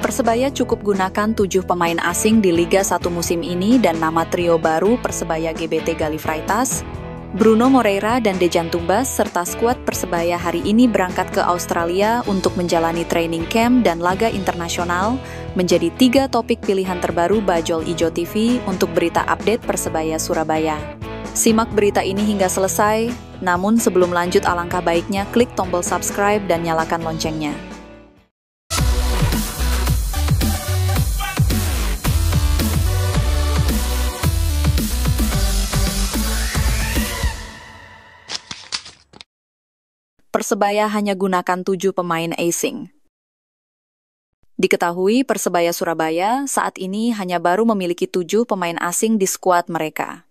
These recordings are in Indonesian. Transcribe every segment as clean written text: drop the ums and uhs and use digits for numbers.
Persebaya cukup gunakan 7 pemain asing di Liga 1 musim ini dan nama trio baru Persebaya GBT Gali Freitas, Bruno Moreira dan Dejan Tumbas serta skuad Persebaya hari ini berangkat ke Australia untuk menjalani training camp dan laga internasional menjadi 3 topik pilihan terbaru Bajul Ijo TV untuk berita update Persebaya Surabaya. Simak berita ini hingga selesai, namun sebelum lanjut alangkah baiknya klik tombol subscribe dan nyalakan loncengnya. Persebaya hanya gunakan 7 pemain asing. Diketahui Persebaya Surabaya saat ini hanya baru memiliki 7 pemain asing di skuad mereka.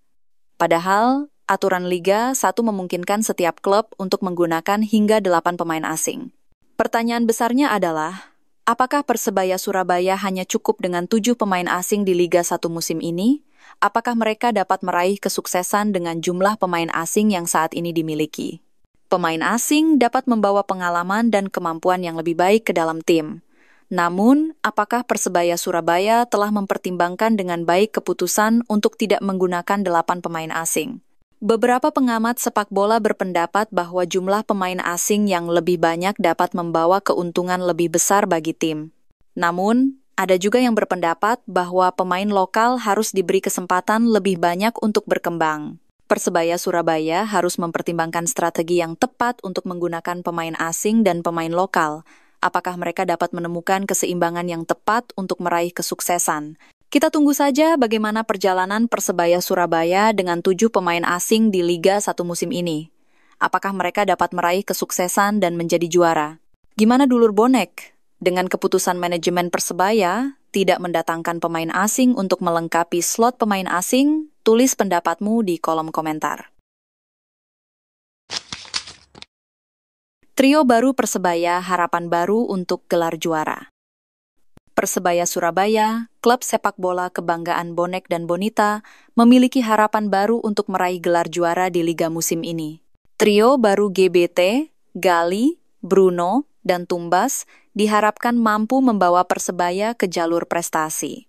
Padahal, aturan Liga 1 memungkinkan setiap klub untuk menggunakan hingga 8 pemain asing. Pertanyaan besarnya adalah, apakah Persebaya Surabaya hanya cukup dengan 7 pemain asing di Liga 1 musim ini? Apakah mereka dapat meraih kesuksesan dengan jumlah pemain asing yang saat ini dimiliki? Pemain asing dapat membawa pengalaman dan kemampuan yang lebih baik ke dalam tim. Namun, apakah Persebaya Surabaya telah mempertimbangkan dengan baik keputusan untuk tidak menggunakan 8 pemain asing? Beberapa pengamat sepak bola berpendapat bahwa jumlah pemain asing yang lebih banyak dapat membawa keuntungan lebih besar bagi tim. Namun, ada juga yang berpendapat bahwa pemain lokal harus diberi kesempatan lebih banyak untuk berkembang. Persebaya Surabaya harus mempertimbangkan strategi yang tepat untuk menggunakan pemain asing dan pemain lokal. Apakah mereka dapat menemukan keseimbangan yang tepat untuk meraih kesuksesan? Kita tunggu saja bagaimana perjalanan Persebaya Surabaya dengan 7 pemain asing di Liga 1 musim ini. Apakah mereka dapat meraih kesuksesan dan menjadi juara? Gimana dulur bonek? Dengan keputusan manajemen Persebaya, tidak mendatangkan pemain asing untuk melengkapi slot pemain asing, tulis pendapatmu di kolom komentar. Trio baru Persebaya, harapan baru untuk gelar juara. Persebaya Surabaya, klub sepak bola kebanggaan bonek dan bonita, memiliki harapan baru untuk meraih gelar juara di Liga musim ini. Trio baru GBT, Gali, Bruno, dan Tumbas diharapkan mampu membawa Persebaya ke jalur prestasi.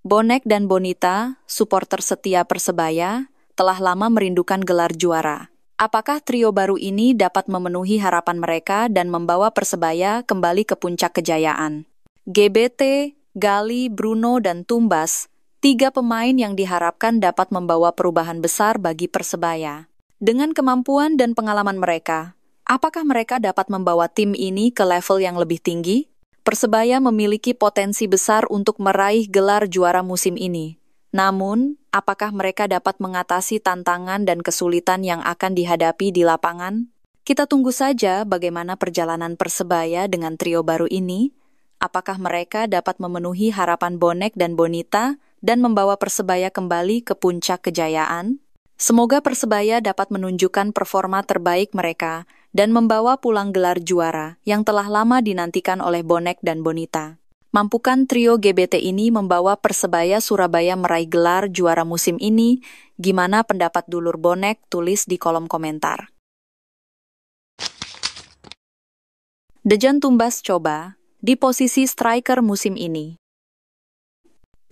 Bonek dan Bonita, supporter setia Persebaya, telah lama merindukan gelar juara. Apakah trio baru ini dapat memenuhi harapan mereka dan membawa Persebaya kembali ke puncak kejayaan? GBT, Gali, Bruno, dan Tumbas, 3 pemain yang diharapkan dapat membawa perubahan besar bagi Persebaya. Dengan kemampuan dan pengalaman mereka, apakah mereka dapat membawa tim ini ke level yang lebih tinggi? Persebaya memiliki potensi besar untuk meraih gelar juara musim ini. Namun, apakah mereka dapat mengatasi tantangan dan kesulitan yang akan dihadapi di lapangan? Kita tunggu saja bagaimana perjalanan Persebaya dengan trio baru ini. Apakah mereka dapat memenuhi harapan bonek dan bonita dan membawa Persebaya kembali ke puncak kejayaan? Semoga Persebaya dapat menunjukkan performa terbaik mereka dan membawa pulang gelar juara yang telah lama dinantikan oleh bonek dan bonita. Mampukan trio GBT ini membawa Persebaya Surabaya meraih gelar juara musim ini? Gimana pendapat dulur bonek? Tulis di kolom komentar. Dejan Tumbas coba di posisi striker musim ini.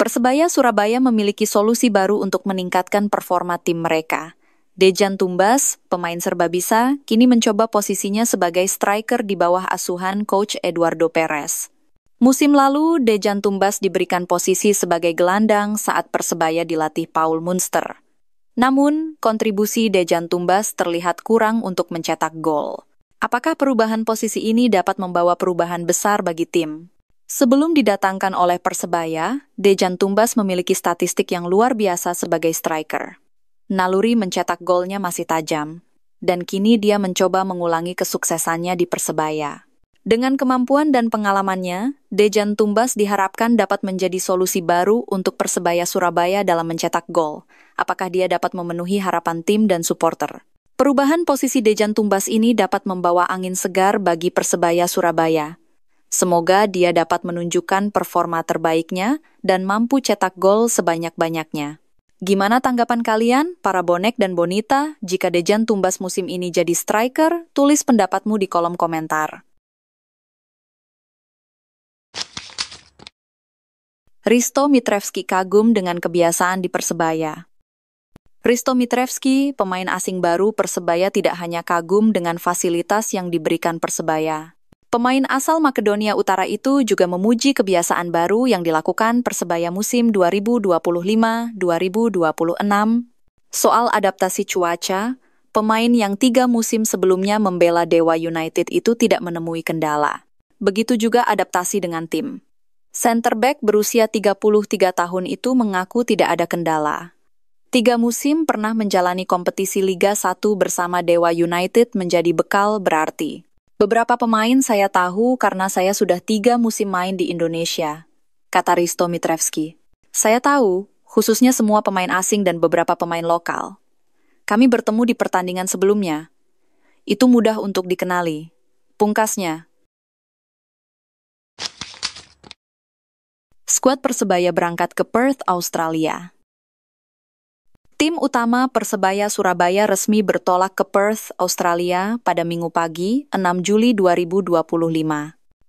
Persebaya Surabaya memiliki solusi baru untuk meningkatkan performa tim mereka. Dejan Tumbas, pemain serbabisa, kini mencoba posisinya sebagai striker di bawah asuhan Coach Eduardo Perez. Musim lalu, Dejan Tumbas diberikan posisi sebagai gelandang saat Persebaya dilatih Paul Munster. Namun, kontribusi Dejan Tumbas terlihat kurang untuk mencetak gol. Apakah perubahan posisi ini dapat membawa perubahan besar bagi tim? Sebelum didatangkan oleh Persebaya, Dejan Tumbas memiliki statistik yang luar biasa sebagai striker. Naluri mencetak golnya masih tajam, dan kini dia mencoba mengulangi kesuksesannya di Persebaya. Dengan kemampuan dan pengalamannya, Dejan Tumbas diharapkan dapat menjadi solusi baru untuk Persebaya Surabaya dalam mencetak gol. Apakah dia dapat memenuhi harapan tim dan supporter? Perubahan posisi Dejan Tumbas ini dapat membawa angin segar bagi Persebaya Surabaya. Semoga dia dapat menunjukkan performa terbaiknya dan mampu cetak gol sebanyak-banyaknya. Gimana tanggapan kalian, para bonek dan bonita, jika Dejan Tumbas musim ini jadi striker? Tulis pendapatmu di kolom komentar. Risto Mitrevski kagum dengan kebiasaan di Persebaya. Risto Mitrevski, pemain asing baru Persebaya, tidak hanya kagum dengan fasilitas yang diberikan Persebaya. Pemain asal Makedonia Utara itu juga memuji kebiasaan baru yang dilakukan Persebaya musim 2025-2026. Soal adaptasi cuaca, pemain yang 3 musim sebelumnya membela Dewa United itu tidak menemui kendala. Begitu juga adaptasi dengan tim. Center back berusia 33 tahun itu mengaku tidak ada kendala. 3 musim pernah menjalani kompetisi Liga 1 bersama Dewa United menjadi bekal berarti. Beberapa pemain saya tahu karena saya sudah 3 musim main di Indonesia, kata Risto Mitrevski. Saya tahu, khususnya semua pemain asing dan beberapa pemain lokal. Kami bertemu di pertandingan sebelumnya. Itu mudah untuk dikenali. Pungkasnya. Skuad Persebaya berangkat ke Perth, Australia. Tim utama Persebaya Surabaya resmi bertolak ke Perth, Australia pada Minggu pagi, 6 Juli 2025.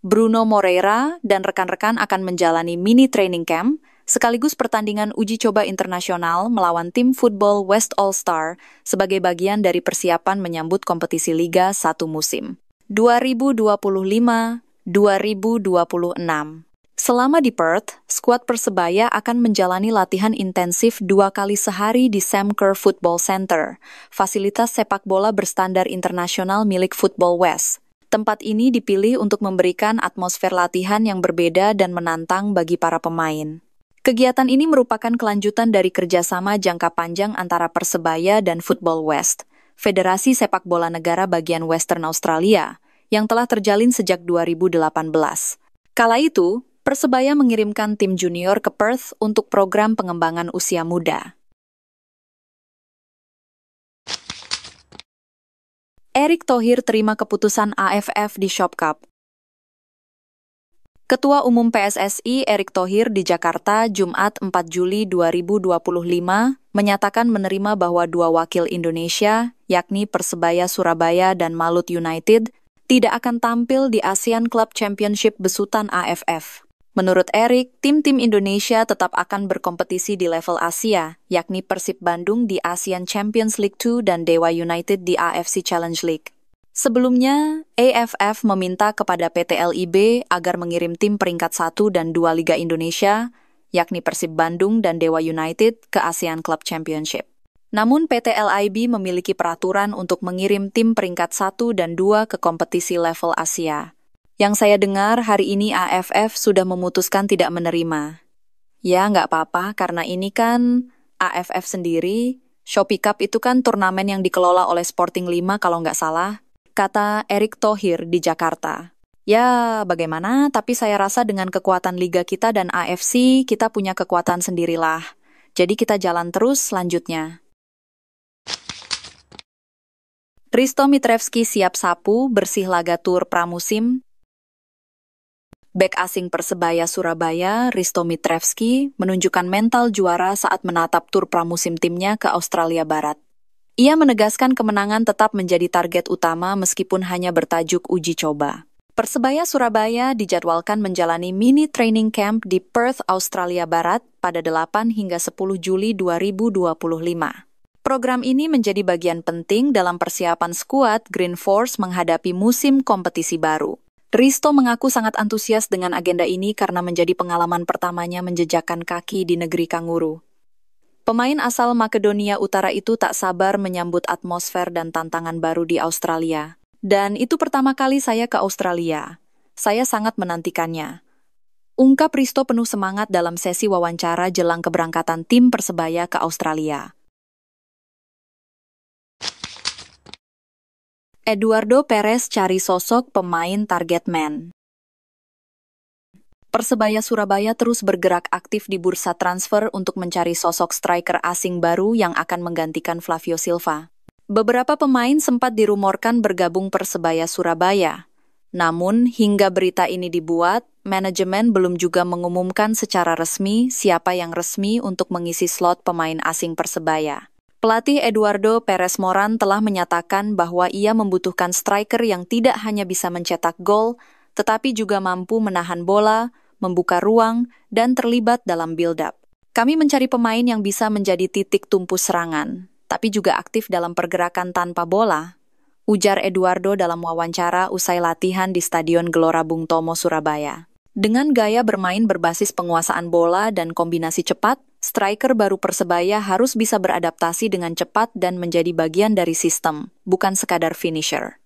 Bruno Moreira dan rekan-rekan akan menjalani mini training camp, sekaligus pertandingan uji coba internasional melawan tim football West All Star sebagai bagian dari persiapan menyambut kompetisi Liga 1 musim 2025-2026. Selama di Perth, skuad Persebaya akan menjalani latihan intensif 2 kali sehari di Sam Kerr Football Centre, fasilitas sepak bola berstandar internasional milik Football West. Tempat ini dipilih untuk memberikan atmosfer latihan yang berbeda dan menantang bagi para pemain. Kegiatan ini merupakan kelanjutan dari kerjasama jangka panjang antara Persebaya dan Football West, Federasi Sepak Bola Negara bagian Western Australia, yang telah terjalin sejak 2018. Kala itu, Persebaya mengirimkan tim junior ke Perth untuk program pengembangan usia muda. Erick Thohir terima keputusan AFF di Shop Cup. Ketua Umum PSSI Erick Thohir di Jakarta, Jumat 4 Juli 2025, menyatakan menerima bahwa 2 wakil Indonesia, yakni Persebaya Surabaya dan Malut United, tidak akan tampil di ASEAN Club Championship besutan AFF. Menurut Erick, tim-tim Indonesia tetap akan berkompetisi di level Asia, yakni Persib Bandung di ASEAN Champions League 2 dan Dewa United di AFC Challenge League. Sebelumnya, AFF meminta kepada PT LIB agar mengirim tim peringkat 1 dan 2 Liga Indonesia, yakni Persib Bandung dan Dewa United, ke ASEAN Club Championship. Namun PT LIB memiliki peraturan untuk mengirim tim peringkat 1 dan 2 ke kompetisi level Asia. Yang saya dengar hari ini AFF sudah memutuskan tidak menerima. Ya nggak apa-apa karena ini kan AFF sendiri, Shopee Cup itu kan turnamen yang dikelola oleh Sporting 5 kalau nggak salah, kata Erick Thohir di Jakarta. Ya bagaimana, tapi saya rasa dengan kekuatan liga kita dan AFC, kita punya kekuatan sendirilah. Jadi kita jalan terus selanjutnya. Risto Mitrevski siap sapu bersih laga tur pramusim. Bek asing Persebaya Surabaya, Risto Mitrevski, menunjukkan mental juara saat menatap tur pramusim timnya ke Australia Barat. Ia menegaskan kemenangan tetap menjadi target utama meskipun hanya bertajuk uji coba. Persebaya Surabaya dijadwalkan menjalani mini training camp di Perth, Australia Barat pada 8 hingga 10 Juli 2025. Program ini menjadi bagian penting dalam persiapan skuad Green Force menghadapi musim kompetisi baru. Risto mengaku sangat antusias dengan agenda ini karena menjadi pengalaman pertamanya menjejakkan kaki di negeri kanguru. Pemain asal Makedonia Utara itu tak sabar menyambut atmosfer dan tantangan baru di Australia. Dan itu pertama kali saya ke Australia. Saya sangat menantikannya. Ungkap Risto penuh semangat dalam sesi wawancara jelang keberangkatan tim Persebaya ke Australia. Eduardo Perez cari sosok pemain target man. Persebaya Surabaya terus bergerak aktif di bursa transfer untuk mencari sosok striker asing baru yang akan menggantikan Flavio Silva. Beberapa pemain sempat dirumorkan bergabung Persebaya Surabaya. Namun, hingga berita ini dibuat, manajemen belum juga mengumumkan secara resmi siapa yang resmi untuk mengisi slot pemain asing Persebaya. Pelatih Eduardo Perez Moran telah menyatakan bahwa ia membutuhkan striker yang tidak hanya bisa mencetak gol, tetapi juga mampu menahan bola, membuka ruang, dan terlibat dalam build-up. Kami mencari pemain yang bisa menjadi titik tumpu serangan, tapi juga aktif dalam pergerakan tanpa bola, ujar Eduardo dalam wawancara usai latihan di Stadion Gelora Bung Tomo, Surabaya. Dengan gaya bermain berbasis penguasaan bola dan kombinasi cepat, striker baru Persebaya harus bisa beradaptasi dengan cepat dan menjadi bagian dari sistem, bukan sekadar finisher.